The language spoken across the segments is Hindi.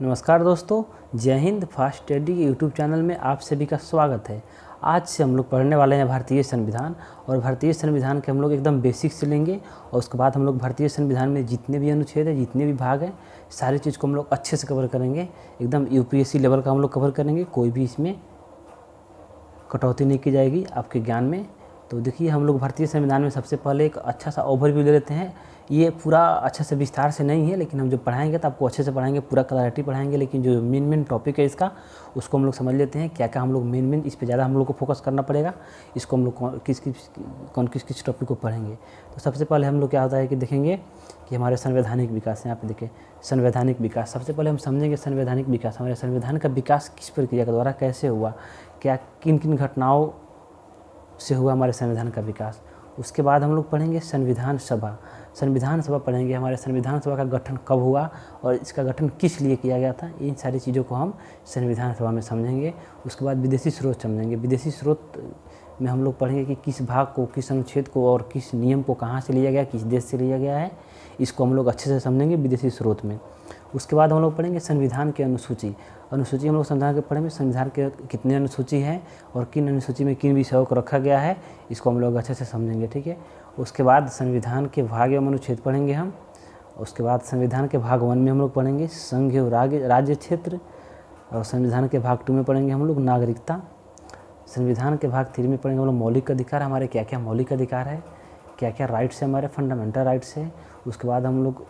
नमस्कार दोस्तों, जय हिंद। फास्ट स्टडी के यूट्यूब चैनल में आप सभी का स्वागत है। आज से हम लोग पढ़ने वाले हैं भारतीय संविधान। और भारतीय संविधान के हम लोग एकदम बेसिक से लेंगे और उसके बाद हम लोग भारतीय संविधान में जितने भी अनुच्छेद हैं, जितने भी भाग हैं, सारी चीज़ को हम लोग अच्छे से कवर करेंगे। एकदम यूपीएससी लेवल का हम लोग कवर करेंगे। कोई भी इसमें कटौती नहीं की जाएगी आपके ज्ञान में। तो देखिए, हम लोग भारतीय संविधान में सबसे पहले एक अच्छा सा ओवरव्यू ले लेते हैं। ये पूरा अच्छे से विस्तार से नहीं है, लेकिन हम जब पढ़ाएंगे तो आपको अच्छे से पढ़ाएंगे, पूरा क्लैरिटी पढ़ाएंगे। लेकिन जो मेन टॉपिक है इसका, उसको हम लोग समझ लेते हैं। क्या क्या हम लोग मेन इस पे ज़्यादा हम लोग को फोकस करना पड़ेगा। इसको हम लोग किस किस टॉपिक को पढ़ेंगे। तो सबसे पहले हम लोग क्या होता है कि देखेंगे कि हमारे संवैधानिक विकास। यहाँ पे देखें, संवैधानिक विकास। सबसे पहले हम समझेंगे संवैधानिक विकास। हमारे संविधान का विकास किस प्रक्रिया के द्वारा कैसे हुआ, क्या किन किन घटनाओं से हुआ हमारे संविधान का विकास। उसके बाद हम लोग पढ़ेंगे संविधान सभा। संविधान सभा पढ़ेंगे, हमारे संविधान सभा का गठन कब हुआ और इसका गठन किस लिए किया गया था। इन सारी चीज़ों को हम संविधान सभा में समझेंगे। उसके बाद विदेशी स्रोत समझेंगे। विदेशी स्रोत में हम लोग पढ़ेंगे कि किस भाग को, किस अनुच्छेद को और किस नियम को कहाँ से लिया गया, किस देश से लिया गया है। इसको हम लोग अच्छे से समझेंगे विदेशी स्रोत में। उसके बाद हम लोग पढ़ेंगे संविधान की अनुसूची। अनुसूची हम लोग संविधान के पढ़ेंगे, संविधान के कितने अनुसूची हैं और किन अनुसूची में किन विषयों को रखा गया है, इसको हम लोग अच्छे से समझेंगे। ठीक है। उसके बाद संविधान के भाग एवं अनुच्छेद पढ़ेंगे हम। उसके बाद संविधान के भाग 1 में हम लोग पढ़ेंगे संघ एवं राज्य क्षेत्र। और संविधान के भाग 2 में पढ़ेंगे हम लोग नागरिकता। संविधान के भाग 3 में पढ़ेंगे हम लोग मौलिक अधिकार। हमारे क्या क्या मौलिक अधिकार है, क्या क्या राइट्स है, हमारे फंडामेंटल राइट्स है। उसके बाद हम लोग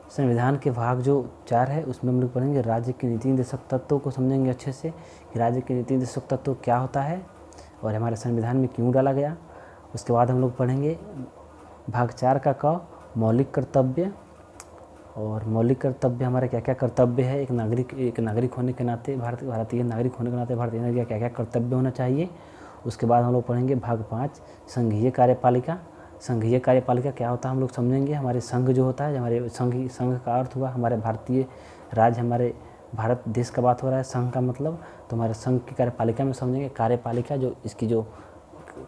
संविधान के भाग जो 4 है उसमें हम लोग पढ़ेंगे राज्य के नीति निर्देशक तत्वों को समझेंगे अच्छे से कि राज्य के नीति निर्देशक तत्व क्या होता है और हमारे संविधान में क्यों डाला गया। उसके बाद हम लोग पढ़ेंगे भाग 4 का क, मौलिक कर्तव्य। और मौलिक कर्तव्य हमारे क्या क्या कर्तव्य है, एक नागरिक होने के नाते, भारतीय नागरिक होने के नाते भारतीय नागरिक का क्या क्या कर्तव्य होना चाहिए। उसके बाद हम लोग पढ़ेंगे भाग 5 संघीय कार्यपालिका। संघीय कार्यपालिका क्या होता है हम लोग समझेंगे। हमारे संघ जो होता है, हमारे संघ का अर्थ हुआ हमारे भारतीय राज्य, हमारे भारत देश का बात हो रहा है। संघ का मतलब, तो हमारे संघ की कार्यपालिका में समझेंगे। कार्यपालिका जो इसकी जो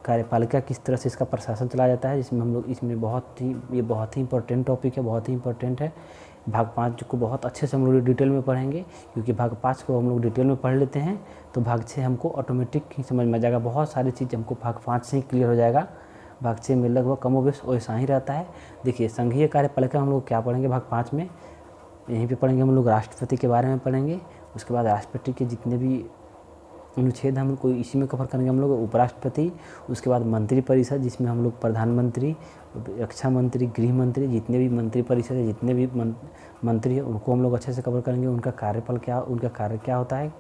कार्यपालिका किस तरह से इसका प्रशासन चलाया जाता है, जिसमें हम लोग इसमें बहुत ही इंपॉर्टेंट टॉपिक है, बहुत ही इंपॉर्टेंट है। भाग 5 को बहुत अच्छे से हम लोग डिटेल में पढ़ेंगे, क्योंकि भाग 5 को हम लोग डिटेल में पढ़ लेते हैं तो भाग 6 हमको ऑटोमेटिक ही समझ में आ जाएगा। बहुत सारी चीज़ हमको भाग 5 से ही क्लियर हो जाएगा। भाग 6 में लगभग कमोबेश वैसा ही रहता है। देखिए, संघीय कार्यपालिका हम लोग क्या पढ़ेंगे भाग 5 में, यहीं पे पढ़ेंगे हम लोग राष्ट्रपति के बारे में पढ़ेंगे। उसके बाद राष्ट्रपति के जितने भी अनुच्छेद हम कोई इसी में कवर करेंगे हम लोग, उपराष्ट्रपति। उसके बाद मंत्रिपरिषद, जिसमें हम लोग प्रधानमंत्री, रक्षा मंत्री, गृह मंत्री, जितने भी मंत्रिपरिषद है, जितने भी मंत्री है, उनको हम लोग अच्छे से कवर करेंगे। उनका कार्यकाल क्या, उनका कार्य क्या होता है।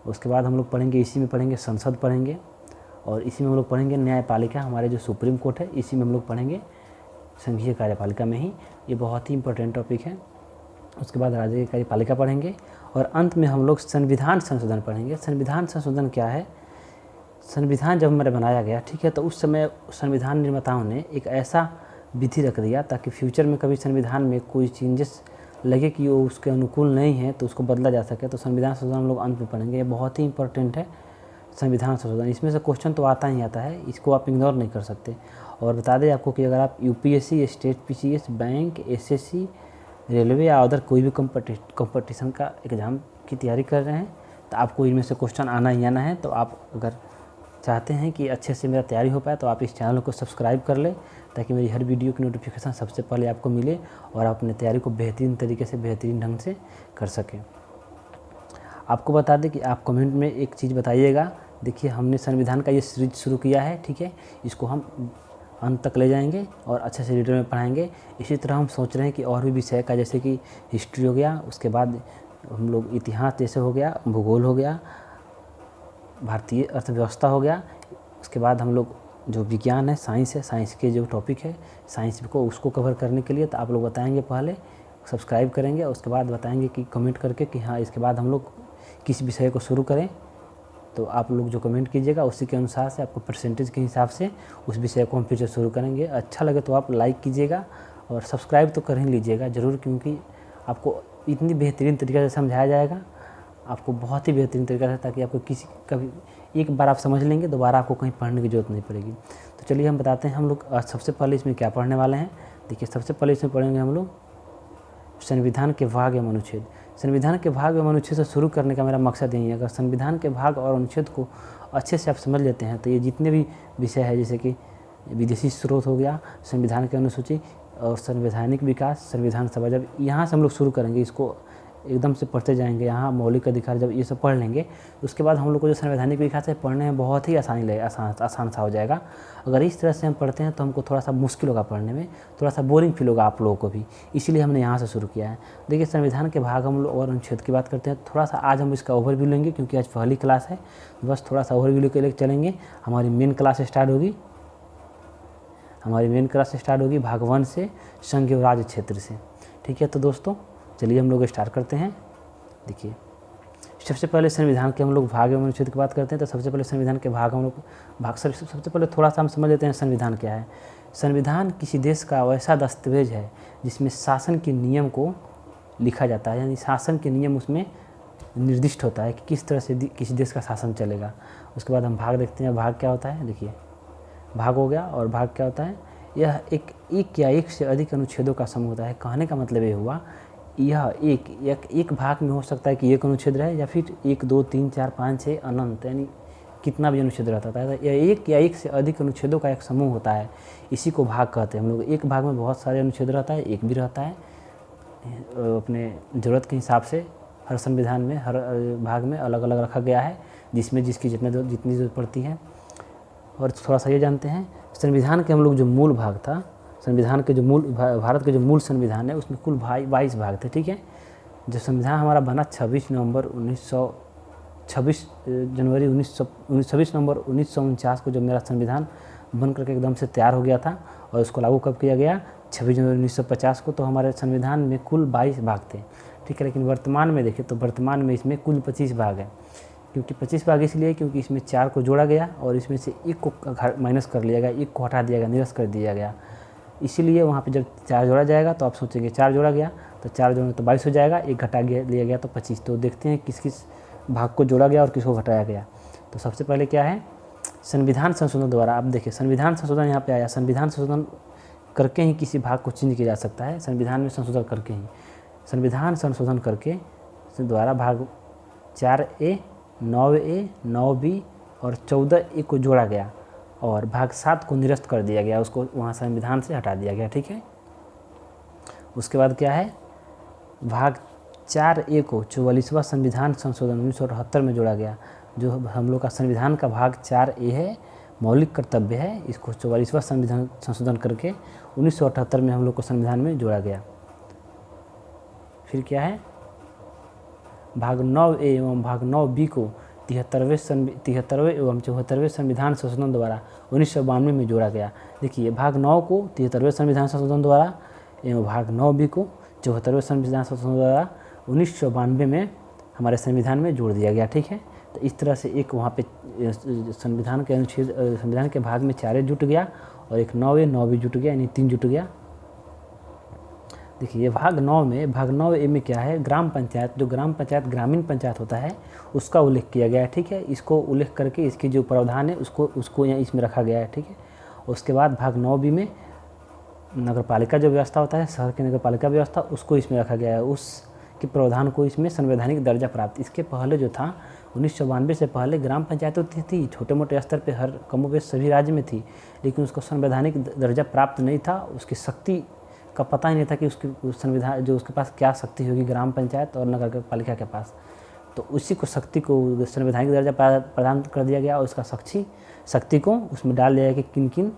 उसके बाद हम लोग पढ़ेंगे, इसी में पढ़ेंगे संसद पढ़ेंगे। और इसी में हम लोग पढ़ेंगे न्यायपालिका, हमारे जो सुप्रीम कोर्ट है, इसी में हम लोग पढ़ेंगे संघीय कार्यपालिका में ही। ये बहुत ही इंपॉर्टेंट टॉपिक है। उसके बाद राज्य की कार्यपालिका पढ़ेंगे और अंत में हम लोग संविधान संशोधन पढ़ेंगे। संविधान संशोधन क्या है। संविधान जब हमारा बनाया गया, ठीक है, तो उस समय संविधान निर्माताओं ने एक ऐसा विधि रख दिया ताकि फ्यूचर में कभी संविधान में कोई चेंजेस लगे कि वो उसके अनुकूल नहीं है तो उसको बदला जा सके। तो संविधान संशोधन हम लोग अंत में पढ़ेंगे। ये बहुत ही इंपॉर्टेंट है संविधान संशोधन। इसमें से क्वेश्चन तो आता ही आता है, इसको आप इग्नोर नहीं कर सकते। और बता दें आपको कि अगर आप UPSC, state PCS, bank, SSC, railway या अदर कोई भी कंपटीशन का एग्ज़ाम की तैयारी कर रहे हैं तो आपको इनमें से क्वेश्चन आना ही आना है। तो आप अगर चाहते हैं कि अच्छे से मेरा तैयारी हो पाए तो आप इस चैनल को सब्सक्राइब कर लें, ताकि मेरी हर वीडियो की नोटिफिकेशन सबसे पहले आपको मिले और आप अपने तैयारी को बेहतरीन तरीके से, बेहतरीन ढंग से कर सकें। आपको बता दें कि आप कमेंट में एक चीज़ बताइएगा। देखिए, हमने संविधान का ये सीरीज शुरू किया है, ठीक है, इसको हम अंत तक ले जाएंगे और अच्छे से डिटेल में पढ़ाएंगे। इसी तरह हम सोच रहे हैं कि और भी विषय का, जैसे कि हिस्ट्री हो गया, उसके बाद हम लोग इतिहास जैसे हो गया, भूगोल हो गया, भारतीय अर्थव्यवस्था हो गया, उसके बाद हम लोग जो विज्ञान है, साइंस है, साइंस के जो टॉपिक है, साइंस को उसको कवर करने के लिए तो आप लोग बताएंगे, पहले सब्सक्राइब करेंगे, उसके बाद बताएंगे कि कमेंट करके कि हाँ, इसके बाद हम लोग किस विषय को शुरू करें। तो आप लोग जो कमेंट कीजिएगा उसी के अनुसार से, आपको परसेंटेज के हिसाब से उस विषय को हम फिर से शुरू करेंगे। अच्छा लगे तो आप लाइक कीजिएगा और सब्सक्राइब तो कर ही लीजिएगा ज़रूर, क्योंकि आपको इतनी बेहतरीन तरीके से समझाया जाएगा, आपको बहुत ही बेहतरीन तरीके से, ताकि आपको कभी एक बार आप समझ लेंगे, दोबारा आपको कहीं पढ़ने की ज़रूरत नहीं पड़ेगी। तो चलिए हम बताते हैं हम लोग सबसे पहले इसमें क्या पढ़ने वाले हैं। देखिए, सबसे पहले इसमें पढ़ेंगे हम लोग संविधान के भाग एवं अनुच्छेद। संविधान के भाग एवं अनुच्छेद से शुरू करने का मेरा मकसद यही है। अगर संविधान के भाग और अनुच्छेद को अच्छे से आप समझ लेते हैं तो ये जितने भी विषय है, जैसे कि विदेशी स्रोत हो गया, संविधान की अनुसूची और संवैधानिक विकास, संविधान सभा, जब यहाँ से हम लोग शुरू करेंगे, इसको एकदम से पढ़ते जाएंगे, यहाँ मौलिक अधिकार जब ये सब पढ़ लेंगे, उसके बाद हम लोग को जो संवैधानिक विकास है पढ़ने में बहुत ही आसान सा हो जाएगा। अगर इस तरह से हम पढ़ते हैं तो हमको थोड़ा सा मुश्किल होगा पढ़ने में, थोड़ा सा बोरिंग फील होगा आप लोगों को भी, इसीलिए हमने यहाँ से शुरू किया है। देखिए, संविधान के भाग हम लोग और अनुच्छेद की बात करते हैं। थोड़ा सा आज हम इसका ओवरव्यू लेंगे, क्योंकि आज पहली क्लास है, बस थोड़ा सा ओवरव्यू के लिए चलेंगे। हमारी मेन क्लास स्टार्ट होगी भाग 1 से, संघ एवं राज्य क्षेत्र से। ठीक है, तो दोस्तों चलिए हम लोग स्टार्ट करते हैं। देखिए, सबसे पहले संविधान के हम लोग भाग एवं अनुच्छेद की बात करते हैं, तो सबसे पहले संविधान के भाग हम लोग सबसे पहले थोड़ा सा हम समझ लेते हैं संविधान क्या है। संविधान किसी देश का वैसा दस्तावेज है जिसमें शासन के नियम को लिखा जाता है, यानी शासन के नियम उसमें निर्दिष्ट होता है कि किस तरह से किसी देश का शासन चलेगा। उसके बाद हम भाग देखते हैं। भाग क्या होता है, देखिए भाग हो गया, और भाग क्या होता है, यह एक या एक से अधिक अनुच्छेदों का समूह होता है। कहने का मतलब ये हुआ, यह एक भाग में हो सकता है कि एक अनुच्छेद रहे, या फिर 1 2 3 4 5 6 अनंत, यानी कितना भी अनुच्छेद रहता है। यह एक या एक से अधिक अनुच्छेदों का एक समूह होता है, इसी को भाग कहते हैं हम लोग। एक भाग में बहुत सारे अनुच्छेद रहता है, एक भी रहता है, अपने ज़रूरत के हिसाब से हर संविधान में हर भाग में अलग अलग रखा गया है, जिसमें जिसकी जितनी ज़रूरत पड़ती है। और थोड़ा सा ये जानते हैं, संविधान के हम लोग जो मूल भाग था, संविधान के जो भारत के जो मूल संविधान है, उसमें कुल 22 भाग थे। ठीक है, जो संविधान हमारा बना 26 नवंबर 1949 को, जब मेरा संविधान बन करके एकदम से तैयार हो गया था, और उसको लागू कब किया गया, 26 जनवरी 1950 को। तो हमारे संविधान में कुल 22 भाग थे। ठीक है, लेकिन वर्तमान में देखें तो वर्तमान में इसमें कुल 25 भाग है। क्योंकि 25 भाग इसलिए क्योंकि इसमें 4 को जोड़ा गया, और इसमें से 1 को माइनस कर लिया गया, 1 को हटा दिया गया, निरस्त कर दिया गया। इसीलिए वहाँ पे जब 4 जोड़ा जाएगा तो आप सोचेंगे 4 जोड़ा गया तो 4 जोड़ने तो 22 हो जाएगा, 1 घटा लिया गया तो 25। तो देखते हैं किस किस भाग को जोड़ा गया और किसको घटाया गया। तो सबसे पहले क्या है, संविधान संशोधन द्वारा। आप देखिए, संविधान संशोधन यहाँ पे आया, संविधान संशोधन करके ही किसी भाग को चेंज किया जा सकता है, संविधान में संशोधन करके ही। संविधान संशोधन करके द्वारा भाग 4A, 9A, 9B और 14A को जोड़ा गया, और भाग 7 को निरस्त कर दिया गया, उसको वहाँ संविधान से हटा दिया गया। ठीक है, उसके बाद क्या है, भाग 4A को 44वां संविधान संशोधन 1978 में जोड़ा गया। जो हम लोग का संविधान का भाग 4A है, मौलिक कर्तव्य है, इसको 44वां संविधान संशोधन करके 1978 में हम लोग को संविधान में जोड़ा गया। फिर क्या है, भाग 9A एवं भाग 9B को 73वें एवं 74वें संविधान संशोधन द्वारा 1992 में जोड़ा गया। देखिए, भाग 9 को 73वें संविधान संशोधन द्वारा एवं भाग 9B को 74वें संविधान संशोधन द्वारा 1992 में हमारे संविधान में जोड़ दिया गया। ठीक है, तो इस तरह से एक वहाँ पे संविधान के अनुच्छेद, संविधान के भाग में 4A जुट गया, और एक 9A 9B जुट गया, यानी 3 जुट गया। देखिए, भाग 9A में क्या है, ग्राम पंचायत, जो ग्राम पंचायत ग्रामीण पंचायत होता है उसका उल्लेख किया गया है। ठीक है, इसको उल्लेख करके इसकी जो प्रावधान है उसको यहाँ इसमें रखा गया है। ठीक है, उसके बाद भाग 9B में नगर पालिका जो व्यवस्था होता है, शहर की नगर पालिका व्यवस्था, उसको इसमें रखा गया है, उसके प्रावधान को इसमें संवैधानिक दर्जा प्राप्त। इसके पहले जो था 1992 से पहले ग्राम पंचायत होती थी, छोटे मोटे स्तर पे हर कमोबेश सभी राज्य में थी, लेकिन उसको संवैधानिक दर्जा प्राप्त नहीं था, उसकी शक्ति का पता ही नहीं था कि उसकी संविधान जो उसके पास क्या शक्ति होगी, ग्राम पंचायत और नगर पालिका के पास। तो उसी को शक्ति को संवैधानिक दर्जा प्रदान कर दिया गया, और उसका शक्ति को उसमें डाल दिया गया कि किन किन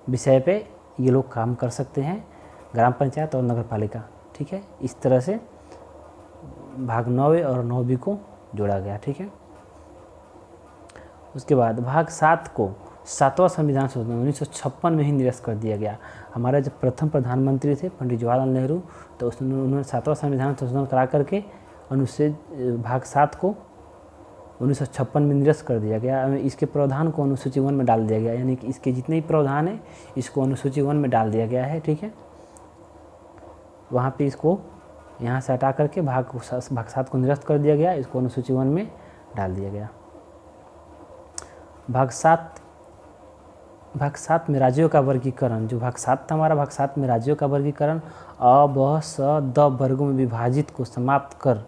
विषय पे ये लोग काम कर सकते हैं, ग्राम पंचायत और नगर पालिका। ठीक है, इस तरह से भाग 9A और 9B को जोड़ा गया। ठीक है, उसके बाद भाग 7 को 7वां संविधान संशोधन 1956 में ही निरस्त कर दिया गया। हमारे जब प्रथम प्रधानमंत्री थे पंडित जवाहरलाल नेहरू, तो उन्होंने 7वां संविधान संशोधन करा करके अनुच्छेद भाग 7 को 1956 में निरस्त कर दिया गया। इसके प्रावधान को अनुसूची 1 में डाल दिया गया, यानी कि इसके जितने भी प्रावधान है इसको अनुसूची 1 में डाल दिया गया है। ठीक है, वहाँ पे इसको यहाँ से हटा करके भाग 7 को निरस्त कर दिया गया, इसको अनुसूची 1 में डाल दिया गया। भाग 7 भाग 7 में राज्यों का वर्गीकरण, जो भाग 7 था हमारा, भाग 7 में राज्यों का वर्गीकरण अ ब स द वर्गों में विभाजित को समाप्त कर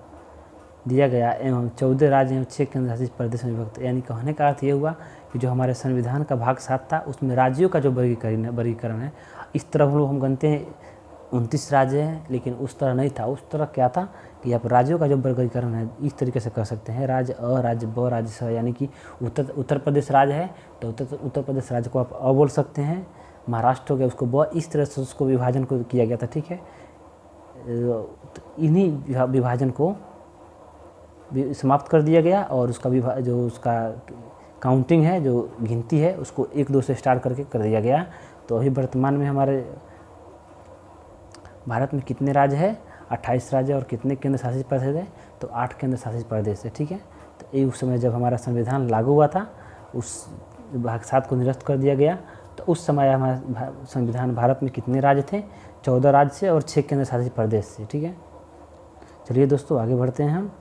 दिया गया एवं 14 राज्य एवं 6 केंद्र शासित प्रदेश में विभक्त। यानी कहने का अर्थ ये हुआ कि जो हमारे संविधान का भाग 7 था उसमें राज्यों का जो वर्गीकरण है, इस तरह हम गनते हैं 29 राज्य हैं, लेकिन उस तरह नहीं था। उस तरह क्या था कि आप राज्यों का जो वर्गीकरण है इस तरीके से कर सकते हैं, राज्य अ, राज्य ब, राज्य स। यानी कि उत्तर प्रदेश राज्य है तो उत्तर प्रदेश राज्य को आप अ बोल सकते हैं, महाराष्ट्र हो गया उसको ब, इस तरह से उसको विभाजन को किया गया था। ठीक है, इन्हीं विभाजन को समाप्त कर दिया गया और उसका जो उसका काउंटिंग है, जो गिनती है, उसको 1-2 से स्टार्ट करके कर दिया गया। तो अभी वर्तमान में हमारे भारत में कितने राज्य है? 28 राज्य और कितने केंद्र शासित प्रदेश है? तो 8 केंद्र शासित प्रदेश है। ठीक है, तो ये उस समय जब हमारा संविधान लागू हुआ था, उस भाग 7 को निरस्त कर दिया गया। तो उस समय हमारा संविधान भारत में कितने राज्य थे? 14 राज्य से और 6 केंद्र शासित प्रदेश से। ठीक है, चलिए दोस्तों आगे बढ़ते हैं।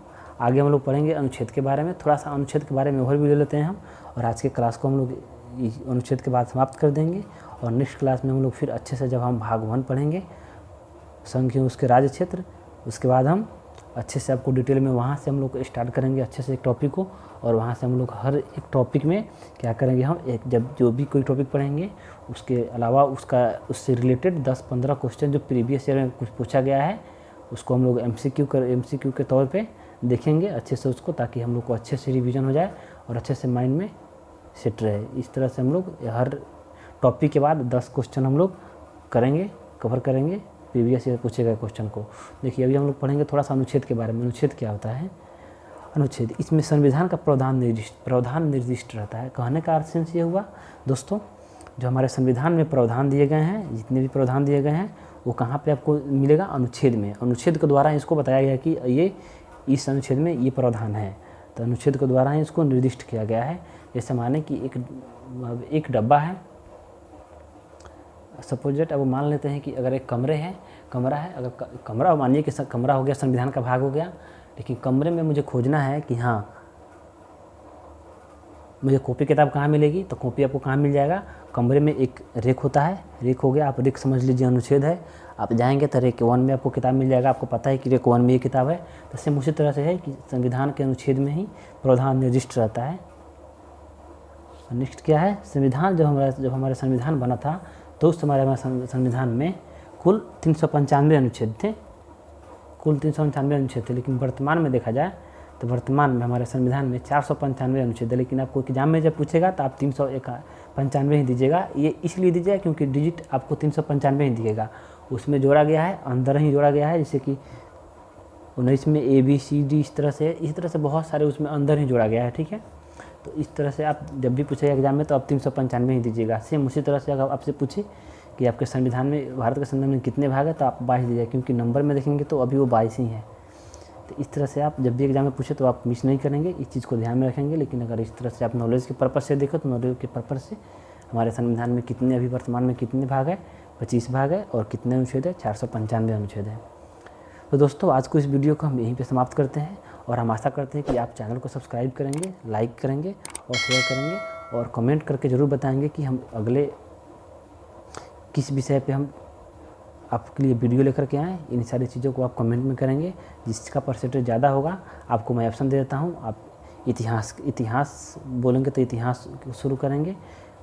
हम लोग पढ़ेंगे अनुच्छेद के बारे में, थोड़ा सा अनुच्छेद के बारे में ओवरव्यू ले लेते हैं हम, और आज के क्लास को हम लोग अनुच्छेद के बाद समाप्त कर देंगे। और नेक्स्ट क्लास में हम लोग फिर अच्छे से जब हम भाग 1 पढ़ेंगे, संघ के उसके राज्य क्षेत्र, उसके बाद हम अच्छे से आपको डिटेल में वहाँ से हम लोग स्टार्ट करेंगे अच्छे से एक टॉपिक को, और वहाँ से हम लोग हर एक टॉपिक में क्या करेंगे, हम एक जब जो भी कोई टॉपिक पढ़ेंगे उसके अलावा उससे रिलेटेड 10-15 क्वेश्चन जो प्रीवियस ईयर में कुछ पूछा गया है उसको हम लोग MCQ के तौर पे देखेंगे अच्छे से उसको, ताकि हम लोग को अच्छे से रिवीजन हो जाए और अच्छे से माइंड में सेट रहे। इस तरह से हम लोग हर टॉपिक के बाद 10 क्वेश्चन हम लोग कवर करेंगे प्रीवियस ईयर पूछे गए क्वेश्चन को। देखिए अभी हम लोग पढ़ेंगे थोड़ा सा अनुच्छेद के बारे में। अनुच्छेद क्या होता है? अनुच्छेद, इसमें संविधान का प्रावधान निर्दिष्ट रहता है। कहने का अर्थ ये हुआ दोस्तों, जो हमारे संविधान में प्रावधान दिए गए हैं, जितने भी प्रावधान दिए गए हैं वो कहाँ पे आपको मिलेगा? अनुच्छेद में। अनुच्छेद के द्वारा इसको बताया गया कि ये इस अनुच्छेद में ये प्रावधान है, तो अनुच्छेद के द्वारा ही इसको निर्दिष्ट किया गया है। जैसे माने कि एक डब्बा है, सपोजेट अब मान लेते हैं कि अगर एक कमरा है, अगर कमरा मानिए कि कमरा हो गया, संविधान का भाग हो गया, लेकिन कमरे में मुझे खोजना है कि हाँ मुझे कॉपी किताब कहाँ मिलेगी, तो कॉपी आपको कहाँ मिल जाएगा? कमरे में एक रेक होता है, रेक हो गया, आप रेक समझ लीजिए अनुच्छेद है। आप जाएंगे तो रेक 1 में आपको किताब मिल जाएगा, आपको पता है कि रेक 1 में ये किताब है। तो सेम उसी तरह से है कि संविधान के अनुच्छेद में ही प्रावधान निर्दिष्ट रहता है। नेक्स्ट क्या है? संविधान जब हमारे संविधान बना था तो उस समय हमारे संविधान में कुल 395 अनुच्छेद थे, लेकिन वर्तमान में देखा जाए तो वर्तमान में हमारे संविधान में 495 अनुच्छेद है। लेकिन आपको एग्जाम में जब पूछेगा तो आप 395 ही दीजिएगा। ये इसलिए दीजिएगा क्योंकि डिजिट आपको 395 ही दिएगा, उसमें जोड़ा गया है, अंदर ही जोड़ा गया है। जैसे कि 19 में ABCD इस तरह से बहुत सारे उसमें अंदर ही जोड़ा गया है। ठीक है, तो इस तरह से आप जब भी पूछेगा एग्जाम में तो आप 395 ही दीजिएगा। सेम उसी तरह से अगर आपसे पूछे कि आपके संविधान में, भारत के संविधान में कितने भाग है, तो आप 22 दीजिएगा, क्योंकि नंबर में देखेंगे तो अभी वो 22 ही है। तो इस तरह से आप जब भी एग्जाम में पूछे तो आप मिस नहीं करेंगे, इस चीज़ को ध्यान में रखेंगे। लेकिन अगर इस तरह से आप नॉलेज के पर्पज़ से देखो तो नॉलेज के पर्पज़ से हमारे संविधान में कितने अभी वर्तमान में कितने भाग है? 25 भाग है। और कितने अनुच्छेद है? 495 अनुच्छेद है। तो दोस्तों आज को इस वीडियो को हम यहीं पे समाप्त करते हैं, और हम आशा करते हैं कि आप चैनल को सब्सक्राइब करेंगे, लाइक करेंगे और शेयर करेंगे, और कमेंट करके ज़रूर बताएंगे कि हम अगले किस विषय पे हम आपके लिए वीडियो लेकर के आएँ। इन सारी चीज़ों को आप कमेंट में करेंगे, जिसका परसेंटेज ज़्यादा होगा आपको मैं ऑप्शन दे देता हूँ। आप इतिहास बोलेंगे तो इतिहास शुरू करेंगे,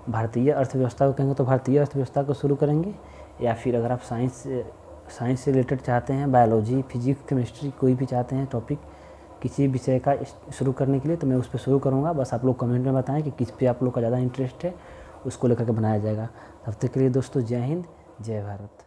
भारतीय अर्थव्यवस्था को कहेंगे तो भारतीय अर्थव्यवस्था को शुरू करेंगे, या फिर अगर आप साइंस से रिलेटेड चाहते हैं, बायोलॉजी, फिजिक्स, केमिस्ट्री, कोई भी चाहते हैं टॉपिक किसी विषय का शुरू करने के लिए, तो मैं उस पर शुरू करूँगा। बस आप लोग कमेंट में बताएं कि किस पे आप लोग का ज़्यादा इंटरेस्ट है, उसको लेकर के बनाया जाएगा। तब तक के लिए दोस्तों जय हिंद, जय भारत।